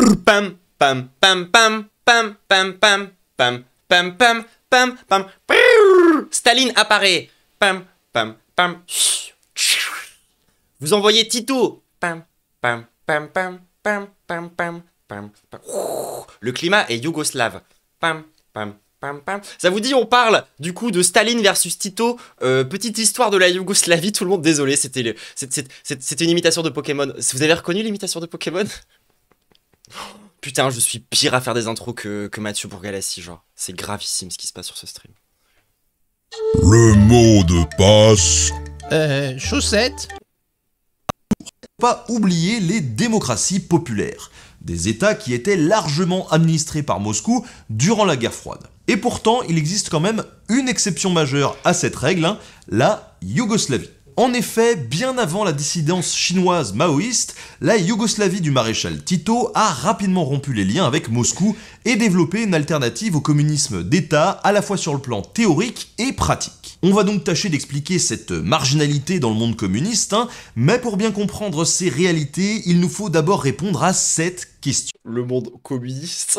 Pam, pam, pam, pam, pam, pam, pam, pam, pam, pam, pam, pam. Staline apparaît. Pam, pam, pam. Vous envoyez Tito. Pam, pam, pam, pam, pam, pam, pam, pam, pam. Le climat est yougoslave. Pam, pam, pam, pam. Ça vous dit, on parle du coup de Staline versus Tito. Petite histoire de la Yougoslavie. Tout le monde, désolé, c'était une imitation de Pokémon. Vous avez reconnu l'imitation de Pokémon? Putain, je suis pire à faire des intros que Mathieu Bourgalassi, genre. C'est gravissime ce qui se passe sur ce stream. Le mot de passe. Chaussettes. Pas oublier les démocraties populaires, des États qui étaient largement administrés par Moscou durant la guerre froide. Et pourtant, il existe quand même une exception majeure à cette règle, hein, la Yougoslavie. En effet, bien avant la dissidence chinoise maoïste, la Yougoslavie du maréchal Tito a rapidement rompu les liens avec Moscou et développé une alternative au communisme d'État à la fois sur le plan théorique et pratique. On va donc tâcher d'expliquer cette marginalité dans le monde communiste, hein, mais pour bien comprendre ces réalités, il nous faut d'abord répondre à cette question. Le monde communiste.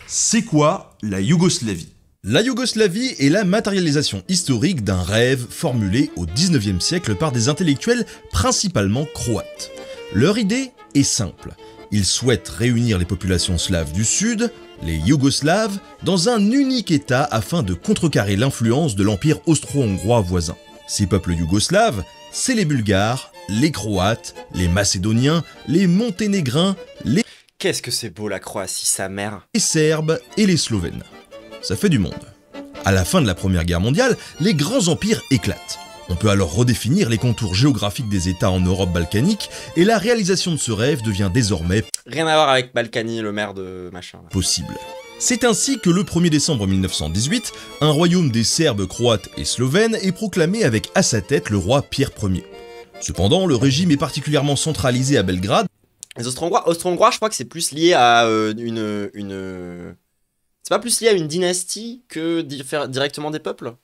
C'est quoi la Yougoslavie ? La Yougoslavie est la matérialisation historique d'un rêve formulé au XIXe siècle par des intellectuels principalement croates. Leur idée est simple. Ils souhaitent réunir les populations slaves du Sud, les Yougoslaves, dans un unique État afin de contrecarrer l'influence de l'empire austro-hongrois voisin. Ces peuples yougoslaves, c'est les Bulgares, les Croates, les Macédoniens, les Monténégrins, les Qu'est-ce que c'est beau la Croatie, sa mère. Serbes et les Slovènes. Ça fait du monde. À la fin de la Première Guerre mondiale, les grands empires éclatent. On peut alors redéfinir les contours géographiques des États en Europe balkanique, et la réalisation de ce rêve devient désormais Rien à voir avec Balkany, le maire de machin. Là. possible. C'est ainsi que le 1er décembre 1918, un royaume des Serbes, Croates et Slovènes est proclamé avec à sa tête le roi Pierre Ier. Cependant, le régime est particulièrement centralisé à Belgrade. Les Austro-Hongrois, je crois que c'est plus lié à C'est pas plus lié à une dynastie que faire directement des peuples?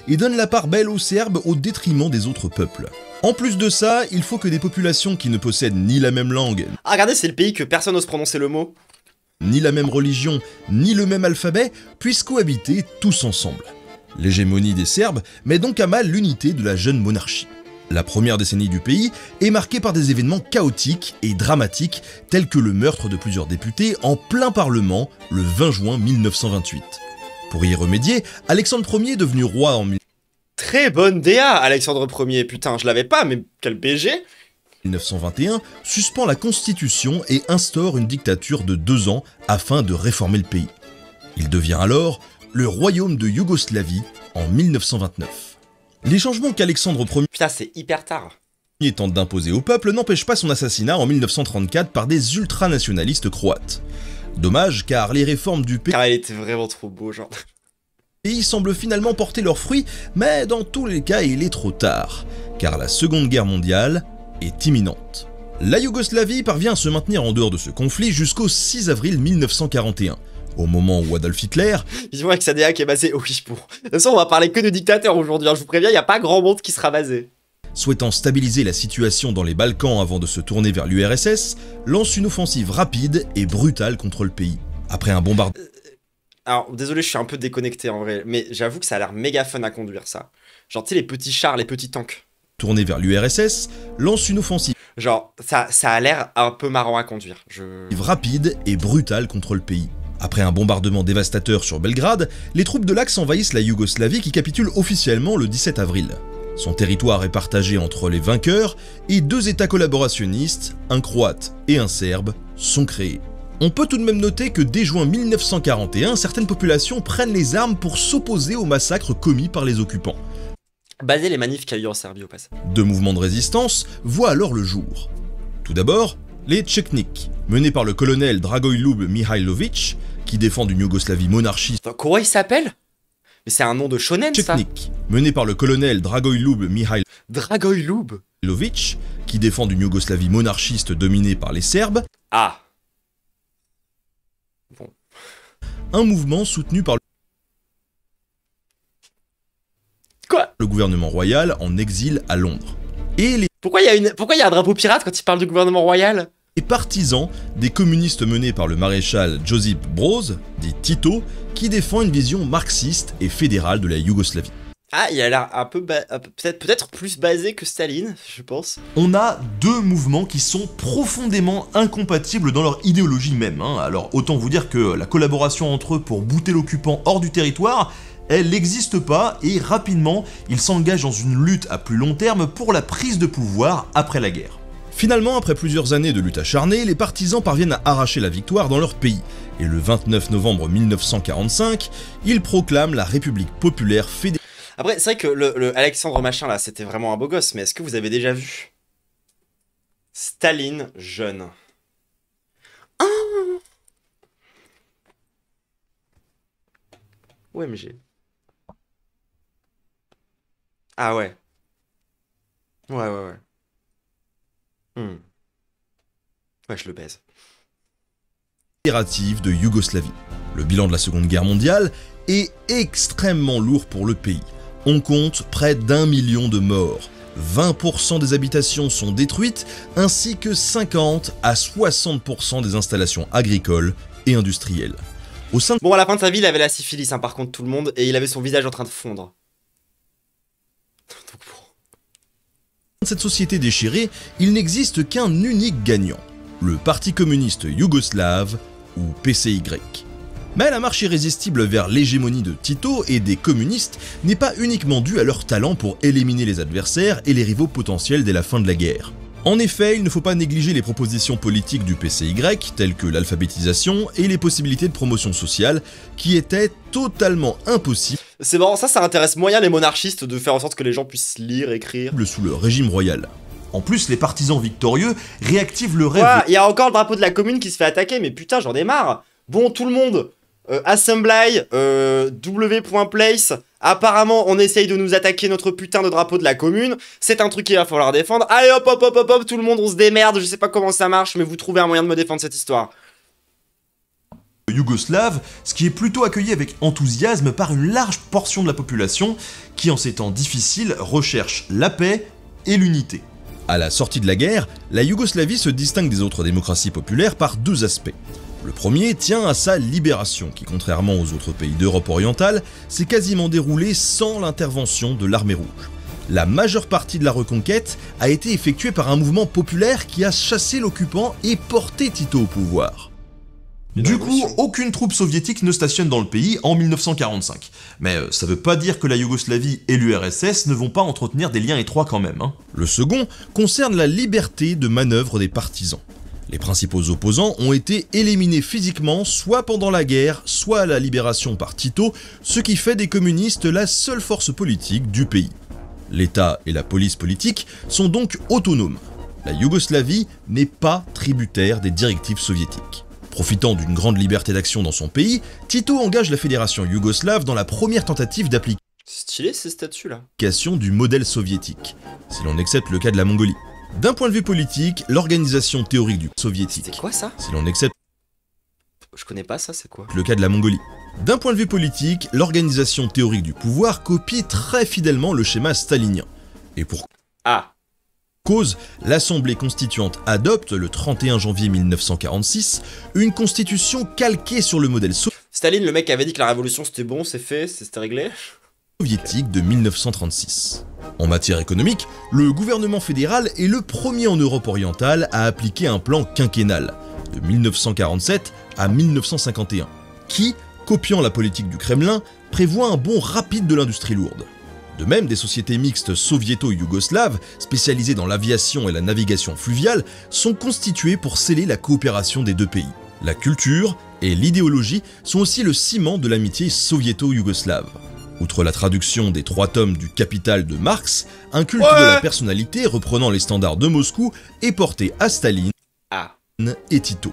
Et donne la part belle aux Serbes au détriment des autres peuples. En plus de ça, il faut que des populations qui ne possèdent ni la même langue, Ah, regardez, c'est le pays que personne n'ose prononcer le mot. ni la même religion, ni le même alphabet, puissent cohabiter tous ensemble. L'hégémonie des Serbes met donc à mal l'unité de la jeune monarchie. La première décennie du pays est marquée par des événements chaotiques et dramatiques tels que le meurtre de plusieurs députés en plein Parlement le 20 juin 1928. Pour y remédier, Alexandre Ier, devenu roi en Très bonne DA, Alexandre Ier. Putain, je l'avais pas, mais quel BG. 1921, suspend la Constitution et instaure une dictature de 2 ans afin de réformer le pays. Il devient alors le royaume de Yougoslavie en 1929. Les changements qu'Alexandre Putain, c'est hyper tard. Ier tente d'imposer au peuple n'empêchent pas son assassinat en 1934 par des ultranationalistes croates. Dommage, car les réformes du Car il était vraiment trop beau, genre. pays semblent finalement porter leurs fruits, mais dans tous les cas, il est trop tard, car la Seconde Guerre mondiale est imminente. La Yougoslavie parvient à se maintenir en dehors de ce conflit jusqu'au 6 avril 1941, au moment où Adolf Hitler Vivement avec sa DA qui est basée au Wish pour. De toute façon, on va parler que de dictateurs aujourd'hui, hein. Je vous préviens, il n'y a pas grand monde qui sera basé. souhaitant stabiliser la situation dans les Balkans avant de se tourner vers l'URSS, lance une offensive rapide et brutale contre le pays. Après un bombardement... Alors, désolé, je suis un peu déconnecté en vrai, mais j'avoue que ça a l'air méga fun à conduire, ça. Genre, tu sais, les petits chars, les petits tanks. tourné vers l'URSS, lance une offensive Genre, ça a l'air un peu marrant à conduire. rapide et brutale contre le pays. Après un bombardement dévastateur sur Belgrade, les troupes de l'Axe envahissent la Yougoslavie qui capitule officiellement le 17 avril. Son territoire est partagé entre les vainqueurs et 2 États collaborationnistes, un Croate et un Serbe, sont créés. On peut tout de même noter que dès juin 1941, certaines populations prennent les armes pour s'opposer aux massacres commis par les occupants. Basez les manifs qu'il y a eu en Serbie au passage. 2 mouvements de résistance voient alors le jour. Tout d'abord, les Tcheknik, menés par le colonel Dragoljub Mihailović, qui défendent une Yougoslavie monarchiste. Attends, comment il s'appelle? Mais c'est un nom de shonen, ça. Tcheknik, menés par le colonel Dragoljub Dragoljub. Mihailović, qui défendent une Yougoslavie monarchiste dominée par les Serbes. Ah. Un mouvement soutenu par Quoi? le gouvernement royal en exil à Londres. Et les Pourquoi il y a un drapeau pirate quand il parle du gouvernement royal? partisans des communistes menés par le maréchal Josip Broz, dit Tito, qui défend une vision marxiste et fédérale de la Yougoslavie. Ah, il a l'air un peu, peut-être plus basé que Staline, je pense. On a deux mouvements qui sont profondément incompatibles dans leur idéologie même. Alors autant vous dire que la collaboration entre eux pour bouter l'occupant hors du territoire, elle n'existe pas et rapidement, ils s'engagent dans une lutte à plus long terme pour la prise de pouvoir après la guerre. Finalement, après plusieurs années de lutte acharnée, les partisans parviennent à arracher la victoire dans leur pays. Et le 29 novembre 1945, ils proclament la République populaire fédérale. Après, c'est vrai que le Alexandre machin là, c'était vraiment un beau gosse, mais est-ce que vous avez déjà vu Staline jeune? Ah, OMG. Ah ouais. Ouais. Ouais, je le baise. Fédérative de Yougoslavie. Le bilan de la Seconde Guerre mondiale est extrêmement lourd pour le pays. On compte près d'1 million de morts. 20% des habitations sont détruites, ainsi que 50 à 60% des installations agricoles et industrielles. Au sein Bon, à la fin de sa vie, il avait la syphilis, par contre, tout le monde, et il avait son visage en train de fondre. Donc, bon. de cette société déchirée, il n'existe qu'un unique gagnant, le Parti communiste yougoslave, ou PCY. Mais la marche irrésistible vers l'hégémonie de Tito et des communistes n'est pas uniquement due à leur talent pour éliminer les adversaires et les rivaux potentiels dès la fin de la guerre. En effet, il ne faut pas négliger les propositions politiques du PCY, telles que l'alphabétisation et les possibilités de promotion sociale, qui étaient totalement impossibles. C'est marrant, ça intéresse moyen les monarchistes de faire en sorte que les gens puissent lire, écrire. Sous le régime royal. En plus, les partisans victorieux réactivent le rêve. Ouais, il y a encore le drapeau de la commune qui se fait attaquer, mais putain, j'en ai marre. Bon, tout le monde, Assembly, W.place, apparemment on essaye de nous attaquer notre putain de drapeau de la commune, c'est un truc qu'il va falloir défendre. Allez hop, tout le monde on se démerde, je sais pas comment ça marche, mais vous trouvez un moyen de me défendre cette histoire. Yougoslave, ce qui est plutôt accueilli avec enthousiasme par une large portion de la population qui, en ces temps difficiles, recherche la paix et l'unité. À la sortie de la guerre, la Yougoslavie se distingue des autres démocraties populaires par deux aspects. Le premier tient à sa libération, qui contrairement aux autres pays d'Europe orientale, s'est quasiment déroulée sans l'intervention de l'armée rouge. La majeure partie de la reconquête a été effectuée par un mouvement populaire qui a chassé l'occupant et porté Tito au pouvoir. Du coup, aucune troupe soviétique ne stationne dans le pays en 1945. Mais ça veut pas dire que la Yougoslavie et l'URSS ne vont pas entretenir des liens étroits quand même. Le second concerne la liberté de manœuvre des partisans. Les principaux opposants ont été éliminés physiquement soit pendant la guerre, soit à la libération par Tito, ce qui fait des communistes la seule force politique du pays. L'État et la police politique sont donc autonomes. La Yougoslavie n'est pas tributaire des directives soviétiques. Profitant d'une grande liberté d'action dans son pays, Tito engage la fédération yougoslave dans la première tentative d'application Stylé ces statues là. du modèle soviétique, si l'on accepte le cas de la Mongolie. D'un point de vue politique, l'organisation théorique du soviétique, C'était quoi ça? si l'on accepte Je connais pas ça, c'est quoi? le cas de la Mongolie. D'un point de vue politique, l'organisation théorique du pouvoir copie très fidèlement le schéma stalinien. Et pour Ah. cause, l'Assemblée constituante adopte le 31 janvier 1946 une constitution calquée sur le modèle Staline, le mec qui avait dit que la révolution c'était bon, c'est fait, c'était réglé. soviétique de 1936. En matière économique, le gouvernement fédéral est le premier en Europe orientale à appliquer un plan quinquennal, de 1947 à 1951, qui, copiant la politique du Kremlin, prévoit un bond rapide de l'industrie lourde. De même, des sociétés mixtes soviéto-yougoslaves, spécialisées dans l'aviation et la navigation fluviale, sont constituées pour sceller la coopération des deux pays. La culture et l'idéologie sont aussi le ciment de l'amitié soviéto-yougoslave. Outre la traduction des 3 tomes du Capital de Marx, un culte de la personnalité reprenant les standards de Moscou est porté à Staline et Tito.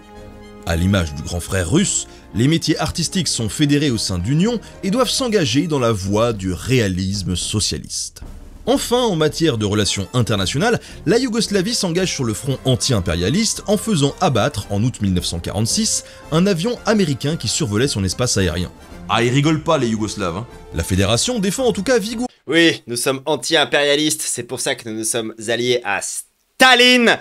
À l'image du grand frère russe, les métiers artistiques sont fédérés au sein d'unions et doivent s'engager dans la voie du réalisme socialiste. Enfin, en matière de relations internationales, la Yougoslavie s'engage sur le front anti-impérialiste en faisant abattre, en août 1946, un avion américain qui survolait son espace aérien. Ah, ils rigolent pas les Yougoslaves. La fédération défend en tout cas vigoureusement Oui, nous sommes anti-impérialistes, c'est pour ça que nous nous sommes alliés à Staline.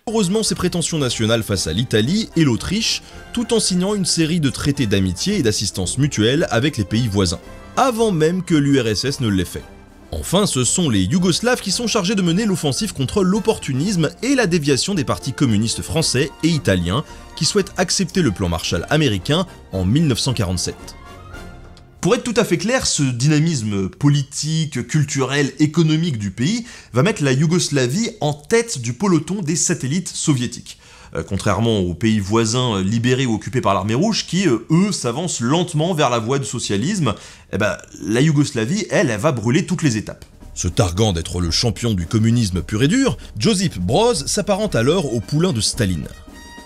Heureusement ses prétentions nationales face à l'Italie et l'Autriche, tout en signant une série de traités d'amitié et d'assistance mutuelle avec les pays voisins, avant même que l'URSS ne l'ait fait. Enfin, ce sont les Yougoslaves qui sont chargés de mener l'offensive contre l'opportunisme et la déviation des partis communistes français et italiens qui souhaitent accepter le plan Marshall américain en 1947. Pour être tout à fait clair, ce dynamisme politique, culturel, économique du pays va mettre la Yougoslavie en tête du peloton des satellites soviétiques. Contrairement aux pays voisins libérés ou occupés par l'armée rouge qui, eux, s'avancent lentement vers la voie du socialisme, la Yougoslavie, elle va brûler toutes les étapes. Se targuant d'être le champion du communisme pur et dur, Josip Broz s'apparente alors au poulain de Staline.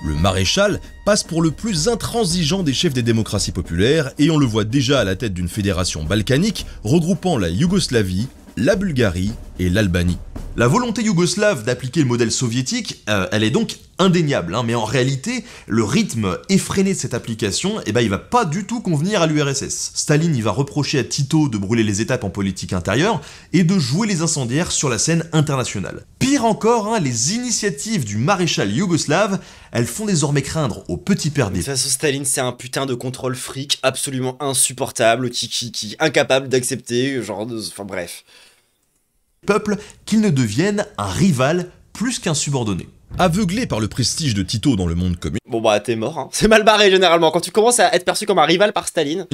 Le maréchal passe pour le plus intransigeant des chefs des démocraties populaires et on le voit déjà à la tête d'une fédération balkanique regroupant la Yougoslavie, la Bulgarie et l'Albanie. La volonté yougoslave d'appliquer le modèle soviétique, elle est donc indéniable, mais en réalité, le rythme effréné de cette application, il va pas du tout convenir à l'URSS. Staline il va reprocher à Tito de brûler les étapes en politique intérieure et de jouer les incendiaires sur la scène internationale. Pire encore, les initiatives du maréchal yougoslave, elles font désormais craindre au petit père des... De toute façon, Staline, c'est un putain de contrôle fric absolument insupportable, qui incapable d'accepter, enfin bref. Peuple qu'il ne devienne un rival plus qu'un subordonné. Aveuglé par le prestige de Tito dans le monde communiste, Bon bah t'es mort, c'est mal barré généralement, quand tu commences à être perçu comme un rival par Staline.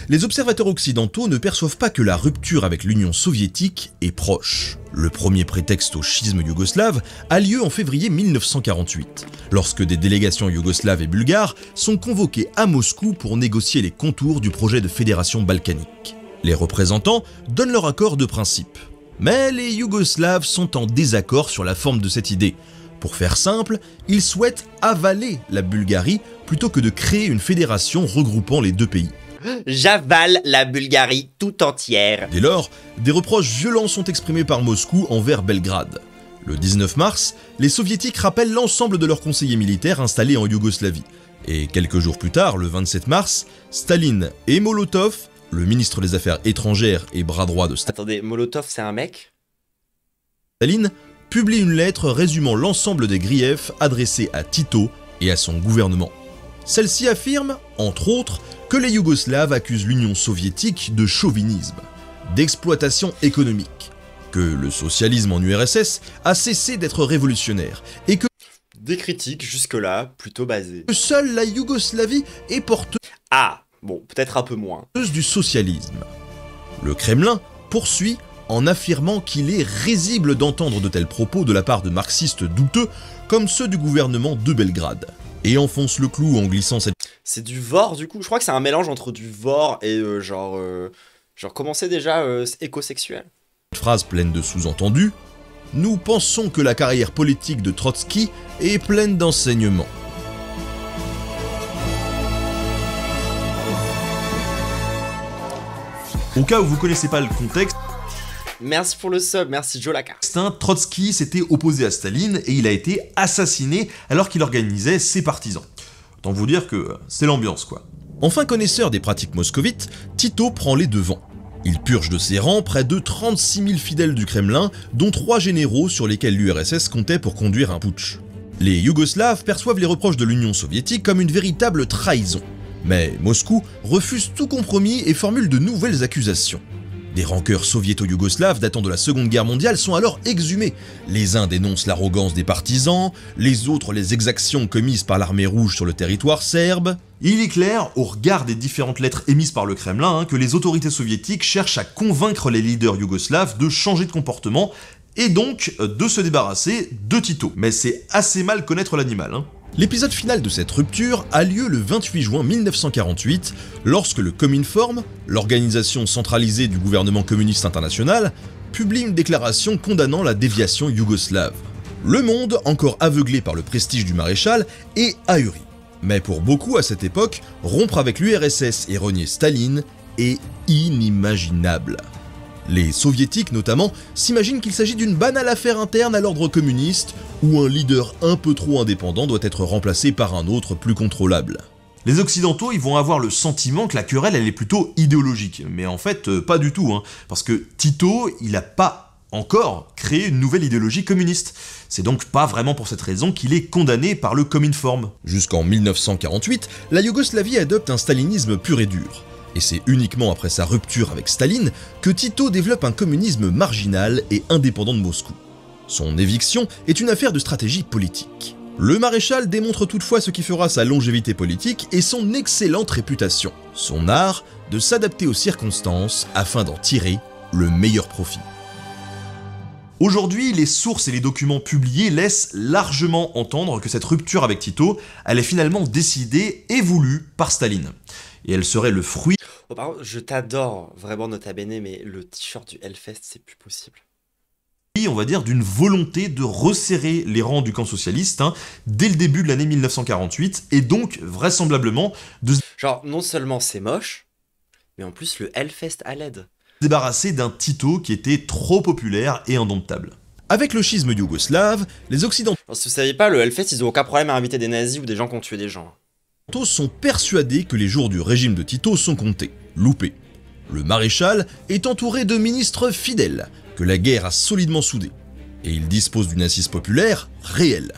les observateurs occidentaux ne perçoivent pas que la rupture avec l'Union soviétique est proche. Le premier prétexte au schisme yougoslave a lieu en février 1948, lorsque des délégations yougoslaves et bulgares sont convoquées à Moscou pour négocier les contours du projet de fédération balkanique. Les représentants donnent leur accord de principe. Mais les Yougoslaves sont en désaccord sur la forme de cette idée. Pour faire simple, ils souhaitent avaler la Bulgarie plutôt que de créer une fédération regroupant les deux pays. J'avale la Bulgarie tout entière. Dès lors, des reproches violents sont exprimés par Moscou envers Belgrade. Le 19 mars, les soviétiques rappellent l'ensemble de leurs conseillers militaires installés en Yougoslavie. Et quelques jours plus tard, le 27 mars, Staline et Molotov, le ministre des Affaires étrangères et bras droit de Attendez, Molotov c'est un mec? Staline, publie une lettre résumant l'ensemble des griefs adressés à Tito et à son gouvernement. Celle-ci affirme, entre autres, que les Yougoslaves accusent l'Union soviétique de chauvinisme, d'exploitation économique, que le socialisme en URSS a cessé d'être révolutionnaire et que Des critiques jusque-là plutôt basées. seule la Yougoslavie est porteuse Ah, bon, peut-être un peu moins. du socialisme. Le Kremlin poursuit en affirmant qu'il est risible d'entendre de tels propos de la part de marxistes douteux comme ceux du gouvernement de Belgrade, et enfonce le clou en glissant cette C'est du vor du coup, je crois que c'est un mélange entre du vor et genre comment c'est déjà écosexuel. phrase pleine de sous-entendus. Nous pensons que la carrière politique de Trotsky est pleine d'enseignements. Au cas où vous connaissez pas le contexte, Merci pour le sub, merci Jolaka. Trotsky s'était opposé à Staline et il a été assassiné alors qu'il organisait ses partisans. Autant vous dire que c'est l'ambiance quoi. Enfin connaisseur des pratiques moscovites, Tito prend les devants. Il purge de ses rangs près de 36 000 fidèles du Kremlin, dont 3 généraux sur lesquels l'URSS comptait pour conduire un putsch. Les Yougoslaves perçoivent les reproches de l'Union soviétique comme une véritable trahison. Mais Moscou refuse tout compromis et formule de nouvelles accusations. Des rancœurs soviéto-yougoslaves datant de la Seconde Guerre mondiale sont alors exhumées. Les uns dénoncent l'arrogance des partisans, les autres les exactions commises par l'armée rouge sur le territoire serbe. Il est clair, au regard des différentes lettres émises par le Kremlin, que les autorités soviétiques cherchent à convaincre les leaders yougoslaves de changer de comportement et donc de se débarrasser de Tito. Mais c'est assez mal connaître l'animal. L'épisode final de cette rupture a lieu le 28 juin 1948, lorsque le Cominform, l'organisation centralisée du gouvernement communiste international, publie une déclaration condamnant la déviation yougoslave. Le monde, encore aveuglé par le prestige du maréchal, est ahuri. Mais pour beaucoup à cette époque, rompre avec l'URSS et renier Staline est inimaginable. Les soviétiques notamment s'imaginent qu'il s'agit d'une banale affaire interne à l'ordre communiste où un leader un peu trop indépendant doit être remplacé par un autre plus contrôlable. Les occidentaux ils vont avoir le sentiment que la querelle elle est plutôt idéologique, mais en fait pas du tout, parce que Tito il a pas encore créer une nouvelle idéologie communiste. C'est donc pas vraiment pour cette raison qu'il est condamné par le Cominform. Jusqu'en 1948, la Yougoslavie adopte un stalinisme pur et dur. Et c'est uniquement après sa rupture avec Staline que Tito développe un communisme marginal et indépendant de Moscou. Son éviction est une affaire de stratégie politique. Le maréchal démontre toutefois ce qui fera sa longévité politique et son excellente réputation, son art de s'adapter aux circonstances afin d'en tirer le meilleur profit. Aujourd'hui, les sources et les documents publiés laissent largement entendre que cette rupture avec Tito, elle est finalement décidée et voulue par Staline. Et elle serait le fruit... Oh, par contre, je t'adore, vraiment nota bene, mais le t-shirt du Hellfest, c'est plus possible. On va dire, d'une volonté de resserrer les rangs du camp socialiste dès le début de l'année 1948, et donc vraisemblablement de se Genre, non seulement c'est moche, mais en plus le Hellfest à l'aide. débarrasser d'un Tito qui était trop populaire et indomptable. Avec le schisme yougoslave, les Occidentaux Alors, si vous saviez pas, le Hellfest, ils ont aucun problème à inviter des nazis ou des gens qui ont tué des gens. sont persuadés que les jours du régime de Tito sont comptés, loupés. Le maréchal est entouré de ministres fidèles, que la guerre a solidement soudés, et il dispose d'une assise populaire réelle.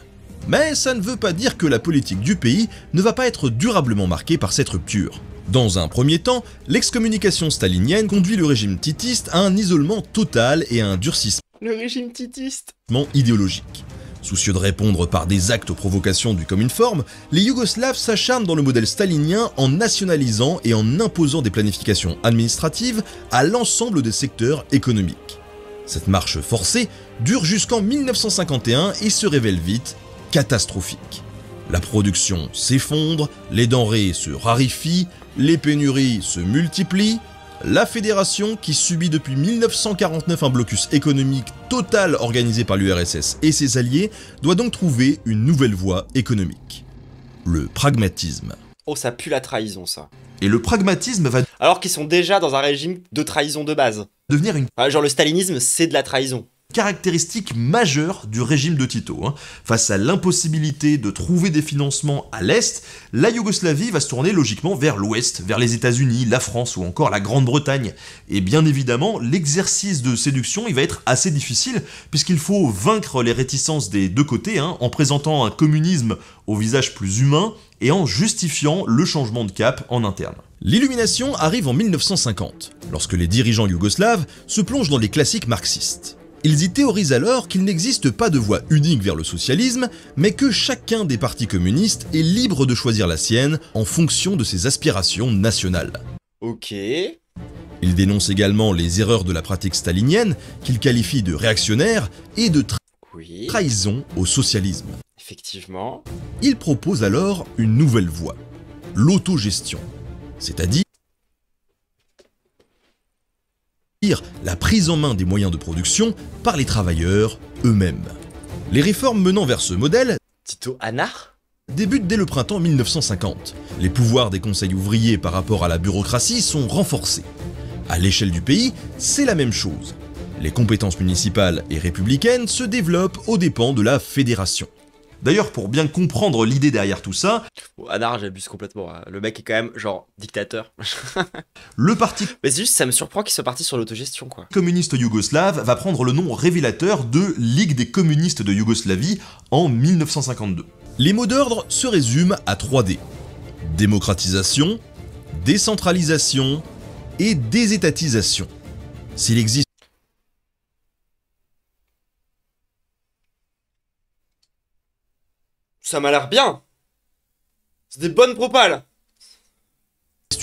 Mais ça ne veut pas dire que la politique du pays ne va pas être durablement marquée par cette rupture. Dans un premier temps, l'excommunication stalinienne conduit le régime titiste à un isolement total et à un durcissement Le régime titiste. idéologique. Soucieux de répondre par des actes aux provocations du Cominform, les Yougoslaves s'acharnent dans le modèle stalinien en nationalisant et en imposant des planifications administratives à l'ensemble des secteurs économiques. Cette marche forcée dure jusqu'en 1951 et se révèle vite catastrophique. La production s'effondre, les denrées se raréfient, les pénuries se multiplient. La fédération, qui subit depuis 1949 un blocus économique total organisé par l'URSS et ses alliés, doit donc trouver une nouvelle voie économique. Le pragmatisme. Oh, ça pue la trahison, ça. Et le pragmatisme va Alors qu'ils sont déjà dans un régime de trahison de base. devenir une Ouais, genre le stalinisme, c'est de la trahison. caractéristique majeure du régime de Tito. Face à l'impossibilité de trouver des financements à l'Est, la Yougoslavie va se tourner logiquement vers l'Ouest, vers les États-Unis, la France ou encore la Grande-Bretagne. Et bien évidemment, l'exercice de séduction il va être assez difficile, puisqu'il faut vaincre les réticences des deux côtés, en présentant un communisme au visage plus humain et en justifiant le changement de cap en interne. L'illumination arrive en 1950, lorsque les dirigeants yougoslaves se plongent dans les classiques marxistes. Ils y théorisent alors qu'il n'existe pas de voie unique vers le socialisme, mais que chacun des partis communistes est libre de choisir la sienne en fonction de ses aspirations nationales. Ok. Ils dénoncent également les erreurs de la pratique stalinienne, qu'ils qualifient de réactionnaires et de Oui. trahison au socialisme. Effectivement. Ils proposent alors une nouvelle voie, l'autogestion, c'est-à-dire la prise en main des moyens de production par les travailleurs eux-mêmes. Les réformes menant vers ce modèle Tito Anar. débutent dès le printemps 1950. Les pouvoirs des conseils ouvriers par rapport à la bureaucratie sont renforcés. À l'échelle du pays, c'est la même chose. Les compétences municipales et républicaines se développent aux dépens de la fédération. D'ailleurs, pour bien comprendre l'idée derrière tout ça, Bon, Anar, j'abuse complètement. Le mec est quand même, genre, dictateur. le parti Mais c'est juste, ça me surprend qu'il soit parti sur l'autogestion, quoi. communiste yougoslave va prendre le nom révélateur de Ligue des communistes de Yougoslavie en 1952. Les mots d'ordre se résument à 3D. Démocratisation, décentralisation et désétatisation. S'il existe Ça m'a l'air bien. C'est des bonnes propales.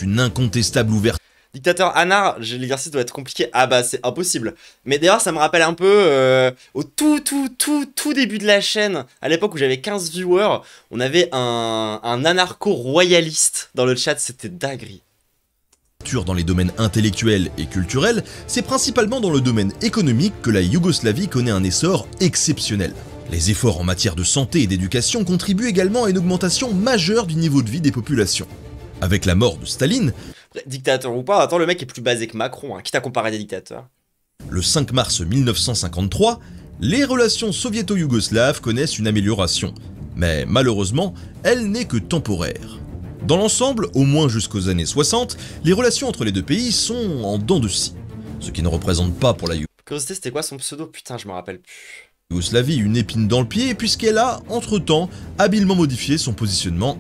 une incontestable ouverture Dictateur Anar, l'exercice doit être compliqué. Ah bah c'est impossible. Mais d'ailleurs ça me rappelle un peu au tout début de la chaîne, à l'époque où j'avais 15 viewers, on avait un anarcho-royaliste dans le chat, c'était dinguerie. dans les domaines intellectuels et culturels, c'est principalement dans le domaine économique que la Yougoslavie connaît un essor exceptionnel. Les efforts en matière de santé et d'éducation contribuent également à une augmentation majeure du niveau de vie des populations. Avec la mort de Staline, Dictateur ou pas, attends, le mec est plus basé que Macron, quitte à comparer des dictateurs. le 5 mars 1953, les relations soviéto-yougoslaves connaissent une amélioration, mais malheureusement, elle n'est que temporaire. Dans l'ensemble, au moins jusqu'aux années 60, les relations entre les deux pays sont en dents de scie, ce qui ne représente pas pour la Yougoslavie Curiosité, c'était quoi son pseudo? Putain, je me rappelle plus. Yougoslavie une épine dans le pied puisqu'elle a, entre-temps, habilement modifié son positionnement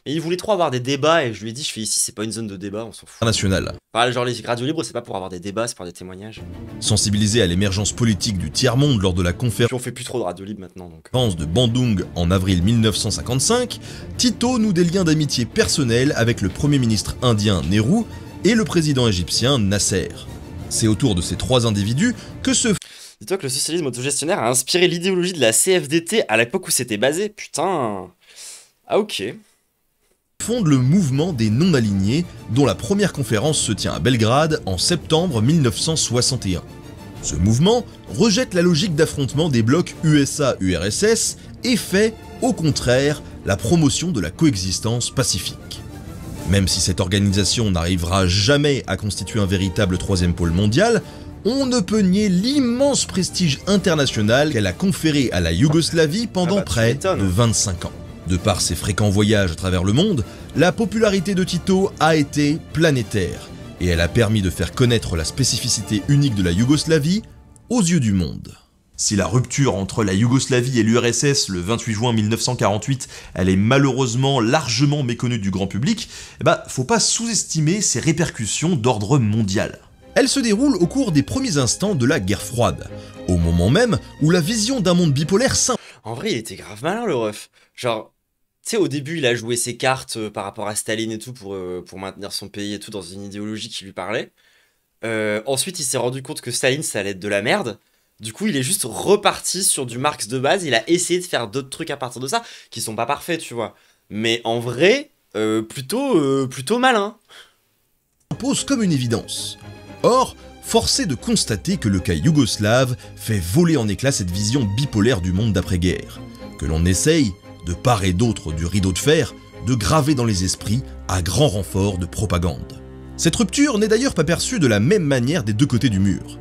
Et il voulait trop avoir des débats et je lui ai dit, je fais ici, c'est pas une zone de débat, on s'en fout. international. Enfin, genre les radios libres, c'est pas pour avoir des débats, c'est pour des témoignages. Sensibilisé à l'émergence politique du tiers-monde lors de la conférence Puis on fait plus trop de radio libre maintenant, donc. de Bandung en avril 1955, Tito noue des liens d'amitié personnels avec le premier ministre indien Nehru et le président égyptien Nasser. C'est autour de ces trois individus que se Dis-toi que le socialisme autogestionnaire a inspiré l'idéologie de la CFDT à l'époque où c'était basé. Putain. Ah ok. fonde le mouvement des non-alignés, dont la première conférence se tient à Belgrade en septembre 1961. Ce mouvement rejette la logique d'affrontement des blocs USA-URSS et fait, au contraire, la promotion de la coexistence pacifique. Même si cette organisation n'arrivera jamais à constituer un véritable troisième pôle mondial, on ne peut nier l'immense prestige international qu'elle a conféré à la Yougoslavie pendant tu près m'étonnes. de 25 ans. De par ses fréquents voyages à travers le monde, la popularité de Tito a été planétaire, et elle a permis de faire connaître la spécificité unique de la Yougoslavie aux yeux du monde. Si la rupture entre la Yougoslavie et l'URSS le 28 juin 1948, elle est malheureusement largement méconnue du grand public, faut pas sous-estimer ses répercussions d'ordre mondial. Elle se déroule au cours des premiers instants de la guerre froide, au moment même où la vision d'un monde bipolaire En vrai, il était grave malin le ref. Genre, tu sais, au début, il a joué ses cartes par rapport à Staline et tout pour maintenir son pays et tout dans une idéologie qui lui parlait. Ensuite, il s'est rendu compte que Staline, ça allait être de la merde. Du coup, il est juste reparti sur du Marx de base. Il a essayé de faire d'autres trucs à partir de ça, qui sont pas parfaits, tu vois. Mais en vrai, plutôt malin. s'impose comme une évidence. Or, force est de constater que le cas yougoslave fait voler en éclats cette vision bipolaire du monde d'après-guerre, que l'on essaye, de part et d'autre du rideau de fer, de graver dans les esprits à grand renfort de propagande. Cette rupture n'est d'ailleurs pas perçue de la même manière des deux côtés du mur.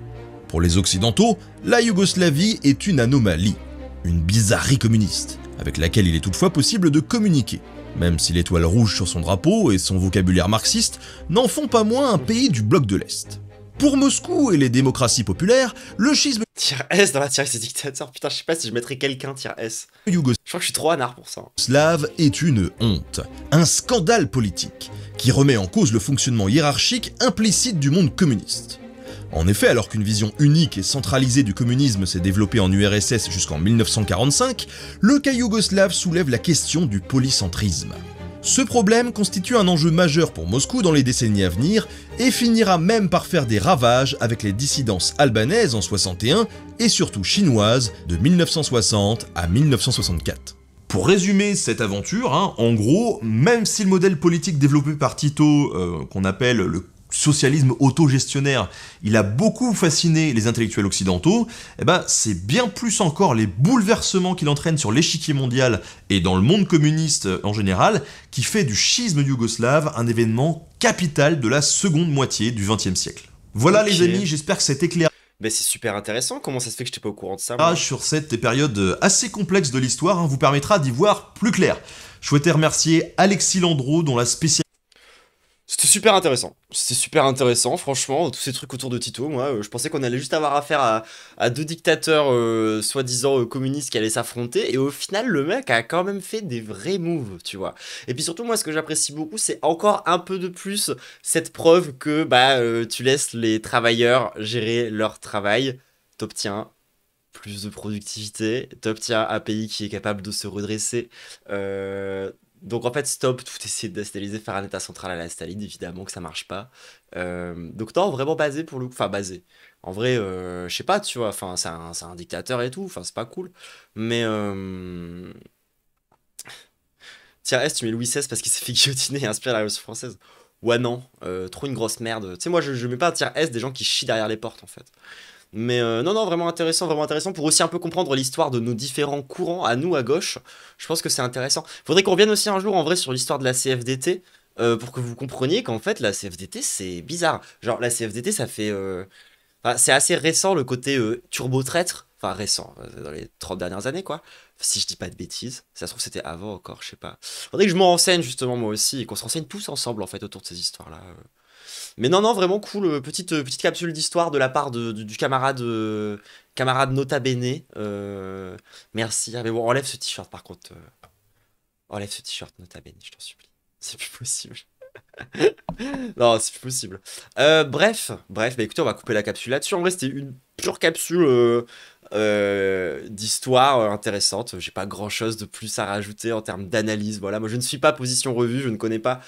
Pour les Occidentaux, la Yougoslavie est une anomalie, une bizarrerie communiste, avec laquelle il est toutefois possible de communiquer, même si l'étoile rouge sur son drapeau et son vocabulaire marxiste n'en font pas moins un pays du bloc de l'Est. Pour Moscou et les démocraties populaires, le schisme Tier S dans la tier S des dictateurs. Putain, je sais pas si je mettrais quelqu'un tier S. Je crois que je suis trop anard pour ça. yougoslave est une honte, un scandale politique, qui remet en cause le fonctionnement hiérarchique implicite du monde communiste. En effet, alors qu'une vision unique et centralisée du communisme s'est développée en URSS jusqu'en 1945, le cas yougoslave soulève la question du polycentrisme. Ce problème constitue un enjeu majeur pour Moscou dans les décennies à venir et finira même par faire des ravages avec les dissidences albanaises en 61 et surtout chinoises de 1960 à 1964. Pour résumer cette aventure, en gros, même si le modèle politique développé par Tito, qu'on appelle le socialisme autogestionnaire, il a beaucoup fasciné les intellectuels occidentaux, c'est bien plus encore les bouleversements qu'il entraîne sur l'échiquier mondial et dans le monde communiste en général, qui fait du schisme yougoslave un événement capital de la seconde moitié du XXe siècle. Voilà les amis, j'espère que cet éclairage Mais c'est super intéressant, comment ça se fait que j'étais pas au courant de ça moi sur cette période assez complexe de l'histoire vous permettra d'y voir plus clair. Je souhaitais remercier Alexis Landreau, dont la spécialité C'était super intéressant, franchement, tous ces trucs autour de Tito, moi, je pensais qu'on allait juste avoir affaire à deux dictateurs soi-disant communistes qui allaient s'affronter, et au final, le mec a quand même fait des vrais moves, tu vois. Et puis surtout, moi, ce que j'apprécie beaucoup, c'est encore un peu de plus cette preuve que, tu laisses les travailleurs gérer leur travail, t'obtiens plus de productivité, t'obtiens un pays qui est capable de se redresser, donc en fait, stop, tout essayer de déstabiliser, faire un état central à la Staline, évidemment que ça marche pas. Donc non, vraiment basé pour le coup, enfin basé. En vrai, je sais pas, tu vois, enfin c'est un dictateur et tout, enfin c'est pas cool. Mais tiens, S, tu mets Louis XVI parce qu'il s'est fait guillotiner et inspiré la Révolution française. Ouais non, trop une grosse merde. Tu sais moi je mets pas un tiers S des gens qui chient derrière les portes en fait. Mais non, vraiment intéressant pour aussi un peu comprendre l'histoire de nos différents courants, à nous à gauche. Je pense que c'est intéressant. Faudrait qu'on revienne aussi un jour en vrai sur l'histoire de la CFDT, pour que vous compreniez qu'en fait la CFDT c'est bizarre. Genre la CFDT ça fait... c'est assez récent le côté turbo-traître. Enfin récent, dans les 30 dernières années quoi. Si je dis pas de bêtises. Ça se trouve c'était avant encore, je sais pas. Faudrait que je me renseigne justement moi aussi et qu'on se renseigne tous ensemble en fait autour de ces histoires-là. Mais non, non, vraiment cool. Petite capsule d'histoire de la part du camarade, camarade Nota Bene. Merci. Ah, mais bon, enlève ce t-shirt par contre. Enlève ce t-shirt Nota Bene, je t'en supplie. C'est plus possible. Non, c'est plus possible. Bref, bah écoutez, on va couper la capsule là-dessus. En vrai, c'était une pure capsule d'histoire intéressante. J'ai pas grand-chose de plus à rajouter en termes d'analyse. Voilà, moi je ne suis pas position revue, je ne connais pas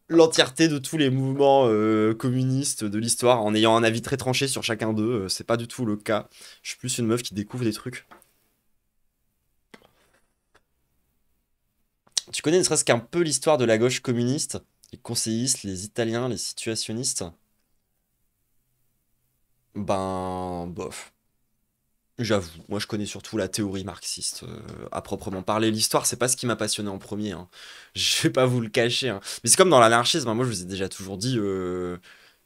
l'entièreté de tous les mouvements communistes de l'histoire en ayant un avis très tranché sur chacun d'eux. C'est pas du tout le cas. Je suis plus une meuf qui découvre des trucs. Tu connais ne serait-ce qu'un peu l'histoire de la gauche communiste, les conseillistes, les italiens, les situationnistes? Ben, bof. J'avoue, moi je connais surtout la théorie marxiste à proprement parler. L'histoire, c'est pas ce qui m'a passionné en premier, hein. Je vais pas vous le cacher, hein. Mais c'est comme dans l'anarchisme, hein. Moi je vous ai déjà toujours dit,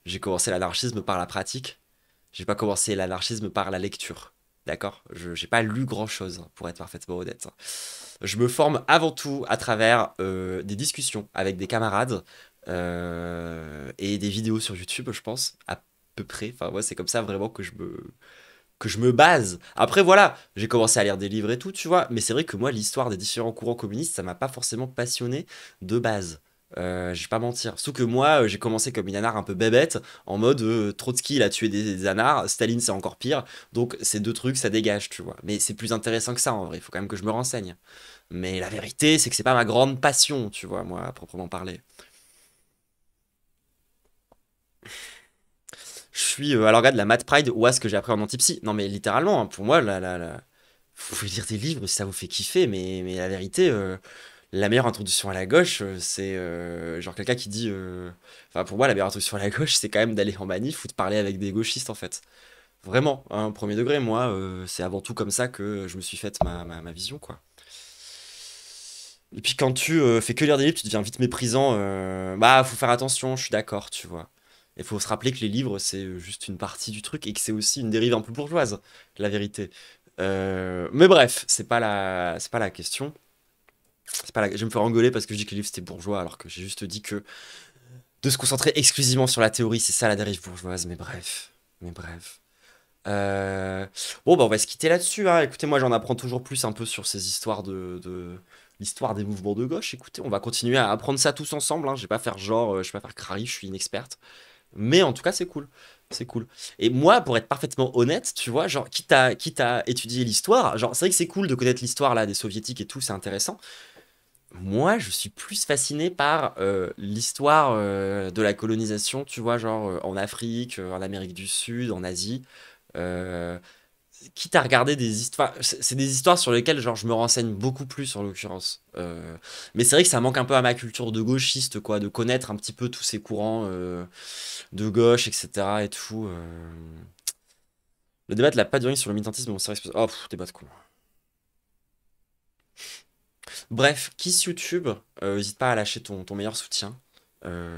j'ai commencé l'anarchisme par la pratique. J'ai pas commencé l'anarchisme par la lecture. D'accord? J'ai pas lu grand-chose, hein, pour être parfaitement honnête. Je me forme avant tout à travers des discussions avec des camarades et des vidéos sur YouTube, je pense, à peu près. Enfin, ouais, c'est comme ça vraiment que je me base. Après, voilà, j'ai commencé à lire des livres et tout, tu vois. Mais c'est vrai que moi, l'histoire des différents courants communistes, ça m'a pas forcément passionné de base. Je vais pas mentir. Surtout que moi, j'ai commencé comme une anard un peu bébête, en mode Trotsky, il a tué des anards, Staline, c'est encore pire. Donc, ces deux trucs, ça dégage, tu vois. Mais c'est plus intéressant que ça, en vrai. Il faut quand même que je me renseigne. Mais la vérité, c'est que c'est pas ma grande passion, tu vois, moi, à proprement parler. Je suis à l'organe de la Math Pride, ou à ce que j'ai appris en antipsy. Non, mais littéralement, hein, pour moi, vous pouvez lire des livres si ça vous fait kiffer, mais la vérité, la meilleure introduction à la gauche, c'est genre quelqu'un qui dit. Enfin, pour moi, la meilleure introduction à la gauche, c'est quand même d'aller en manif ou de parler avec des gauchistes, en fait. Vraiment, hein, premier degré, moi, c'est avant tout comme ça que je me suis faite ma vision, quoi. Et puis quand tu fais que lire des livres, tu deviens vite méprisant. Bah, faut faire attention, je suis d'accord, tu vois. Il faut se rappeler que les livres, c'est juste une partie du truc et que c'est aussi une dérive un peu bourgeoise, la vérité. Mais bref, c'est pas la question. C'est pas la... Je vais me faire engueuler parce que je dis que les livres c'était bourgeois alors que j'ai juste dit que de se concentrer exclusivement sur la théorie, c'est ça la dérive bourgeoise. Mais bref, mais bref. Euh, Bon, bah, on va se quitter là-dessus, hein. Écoutez, moi, j'en apprends toujours plus un peu sur ces histoires l'histoire des mouvements de gauche. Écoutez, on va continuer à apprendre ça tous ensemble, hein. Je vais pas faire genre, je vais pas faire crari, je suis une experte. Mais en tout cas, c'est cool. C'est cool. Et moi, pour être parfaitement honnête, tu vois, genre, quitte à étudier l'histoire, genre, c'est vrai que c'est cool de connaître l'histoire là des soviétiques et tout, c'est intéressant. Moi, je suis plus fasciné par l'histoire de la colonisation, tu vois, genre en Afrique, en Amérique du Sud, en Asie. Euh, Quitte à regarder des histoires, c'est des histoires sur lesquelles genre je me renseigne beaucoup plus en l'occurrence. Mais c'est vrai que ça manque un peu à ma culture de gauchiste, quoi, de connaître un petit peu tous ces courants de gauche, etc. et tout. Le débat de la pas durée sur le militantisme, bon, c'est vrai, oh, débat de con. Bref, Kiss YouTube, n'hésite pas à lâcher ton meilleur soutien. Euh,